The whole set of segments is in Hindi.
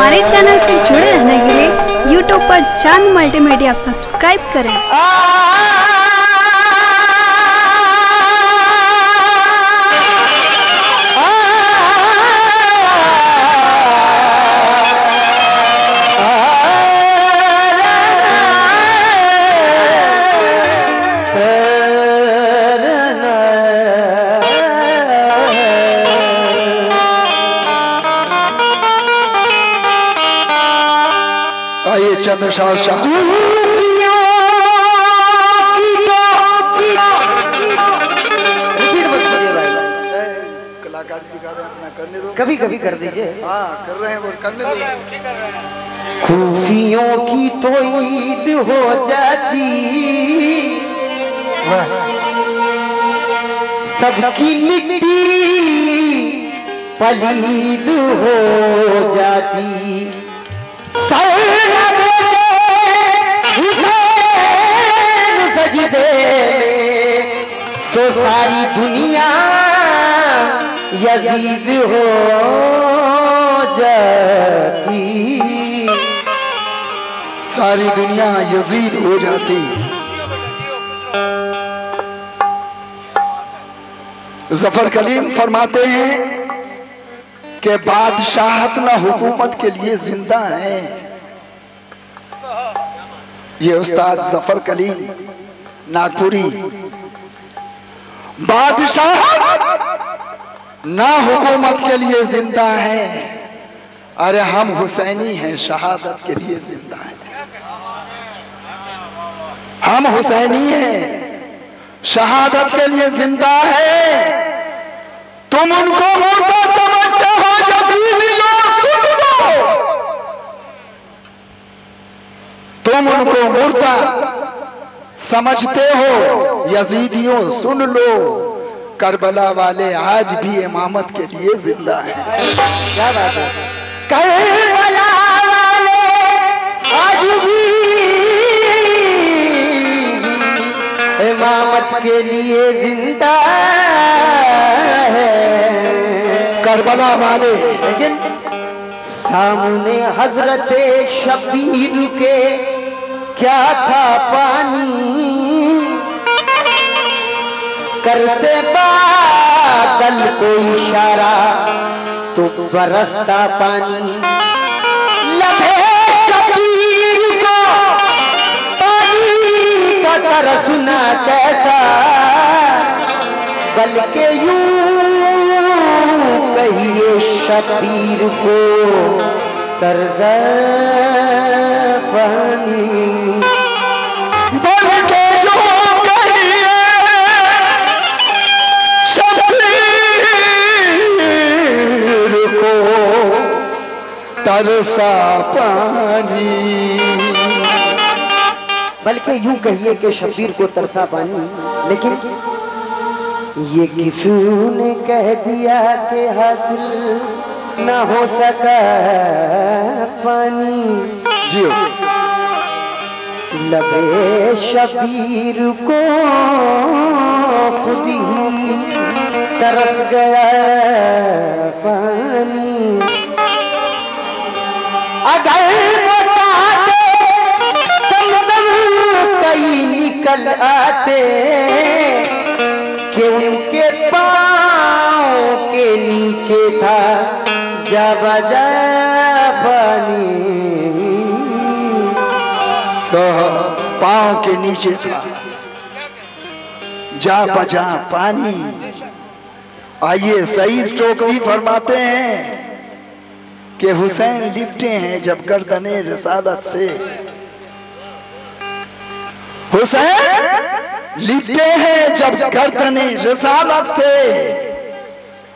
हमारे चैनल से जुड़े रहने के लिए यूट्यूब पर चांद मल्टीमीडिया सब्सक्राइब करें। चंद्रशाह शाह कलाकार दिखा रहे हैं अपना, करने दो। कभी कभी कर दीजिए। हाँ कर रहे हैं वो, करने दो। खूफियों की तो ईद हो जाती, सबकी मिट्टी पलीद हो जाती, सजदे में तो सारी दुनिया यजीद हो जाती, सारी दुनिया यजीद हो जाती। जफर कलीम फरमाते हैं कि बादशाहत न हुकूमत के लिए जिंदा है। ये उस्ताद जफर कलीम नागपुरी। बादशाहत ना हुकूमत के लिए जिंदा है, अरे हम हुसैनी हैं शहादत के लिए जिंदा हैं। हम हुसैनी हैं शहादत के लिए जिंदा है। तुम उनको मुर्दा समझते हो यजीदियों, सुन लो। तुम उनको मुर्दा समझते हो यजीदियों, सुन लो। करबला वाले आज भी इमामत के लिए जिंदा हैं। क्या बात है। करबला वाले आज भी इमामत के लिए जिंदा है। करबला वाले लेकिन सामने हजरत शबीर के क्या था पानी, करते बादल को इशारा तो बरसता पानी। लबे शबीर को पानी का तरसना कैसा, बल्कि यूं कहिए शबीर को तरज़ पानी। बल्कि यूं कहिए शबीर को तरसा पानी। बल्कि यूं कहिए कि शबीर को तरसा पानी। लेकिन ये किसने कह दिया कि हासिल न हो सका पानी। जी लबे शबीर को खुद ही तरस गया पानी। अगर वो चाहते दम कई निकल आते कि उनके पाँव के नीचे था जा बजा पानी। तो पाँव के नीचे था जा बजा पानी। आइए सईद चौकवी फरमाते हैं कि हुसैन लिपटे हैं जब गर्दने रिसालत से। हुसैन लिपटे हैं जब गर्दने रिसालत से,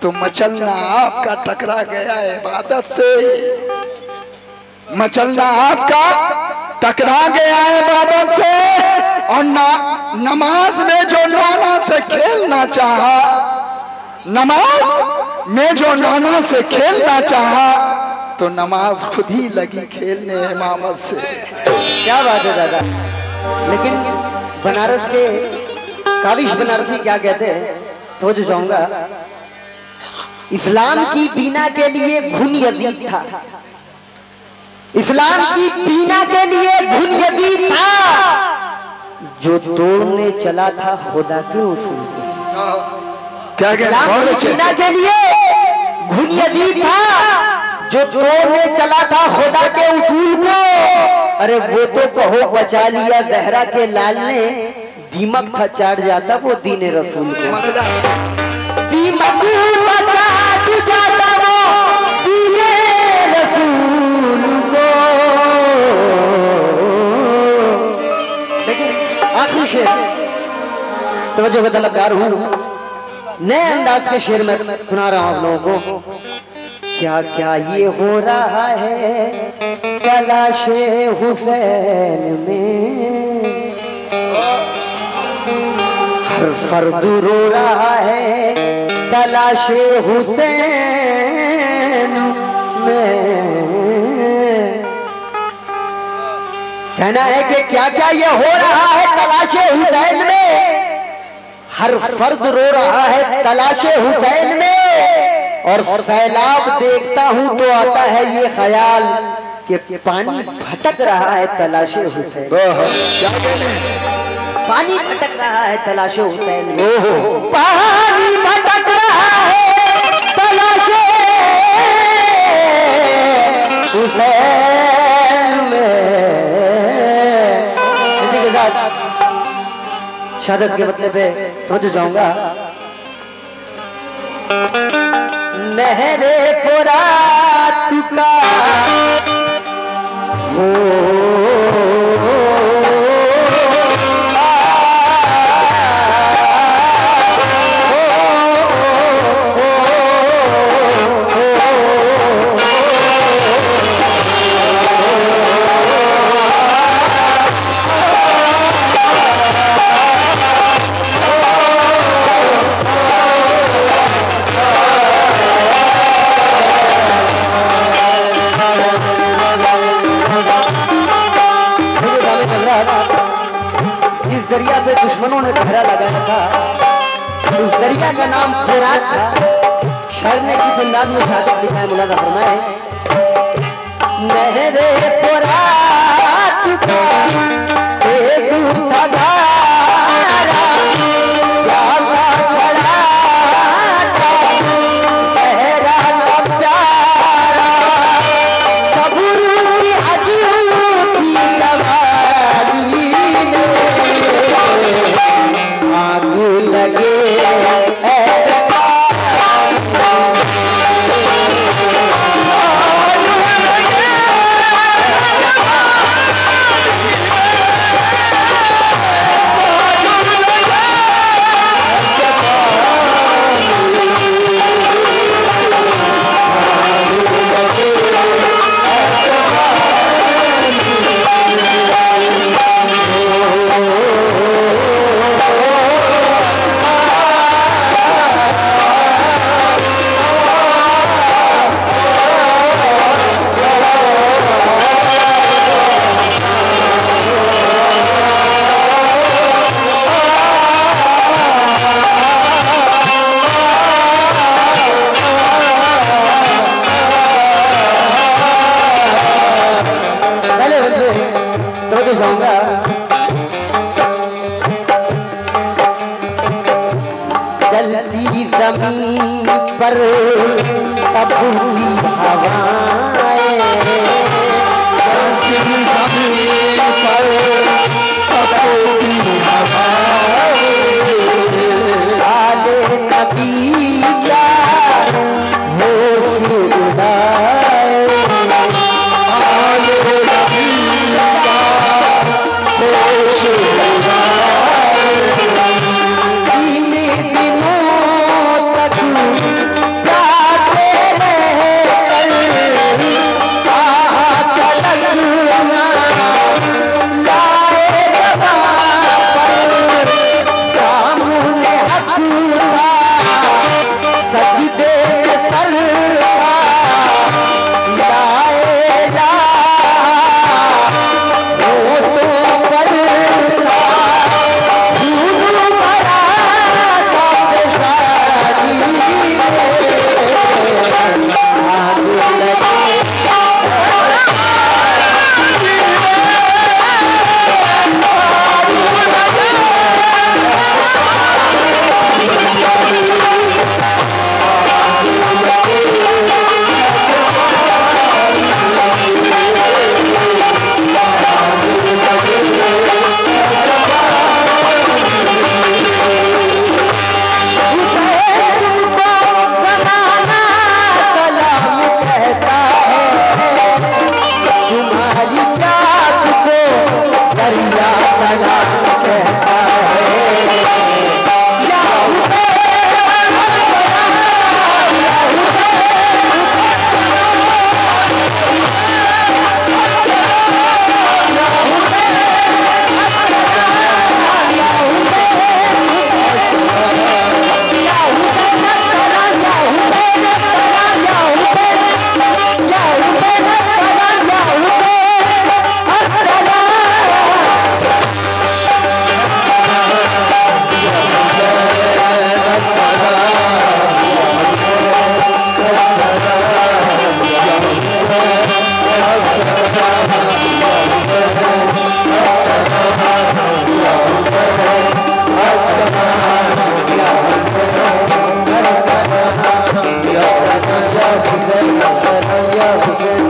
तो मचलना आपका टकरा गया इबादत से। मचलना आपका टकरा गया इबादत से। और नमाज में जो नाना से खेलना चाहा, नमाज में जो नाना से खेलना चाहा, तो नमाज खुद ही लगी खेलने इमामत से। क्या बात है दादा। लेकिन बनारस के काविश बनारसी क्या कहते हैं, तो जो जाऊंगा इस्लाम की बीना के लिए घुन यजीद था, इस्लाम की बीना के लिए धुन यदि था जो तोड़ने चला था खुदा के उसूल को। क्या बीना के लिए धुन यदि था जो तोड़ने चला था खुदा के उसूल को। अरे वो तो कहो बचा लिया जहरा के लाल ने, दीमक था चाट जाता वो दीन रसूल को। दीमक बचा जाता वो दीन रसूल को। लेकिन आखिरी शेर तवज्जो का तलबगार हूं, नए अंदाज के शेर में सुना रहा हूं आप लोगों को। क्या क्या ये हो रहा है तलाशे हुसैन में, हर फर्द रो रहा है तलाशे हुसैन में। कहना है कि क्या क्या ये हो रहा है तलाशे हुसैन में, हर फर्द रो रहा है तलाशे हुसैन में। और सैलाब देखता हूं तो आता है ये ख्याल कि पानी भटक रहा है तलाशे हुसैन। क्या कहने, पानी भटक रहा है तलाशे हुसैन में। पानी भटक रहा है तलाशे हुसैन में। इसी के साथ शहादत के मतलब पे पहुंच जाऊंगा। नहरे फुरात का दरिया पे दुश्मनों ने पहरा लगाया था, उस दरिया का नाम फुरात था। शायर ने किस अंदाज में शहादत लिखा है मुलाजा फरमाए। नहरे फुरात का एक धारा प्यासा खड़ा था, बहरा का प्यारा सबूर की अजूठी लवाली आग लगे चलती जमीन पर तबूती हवाएं, चलती जमीन पर तबूती हवाएं, आले नबी का होश उड़ाए, आले नबी का होश उड़ाए। या हुसैन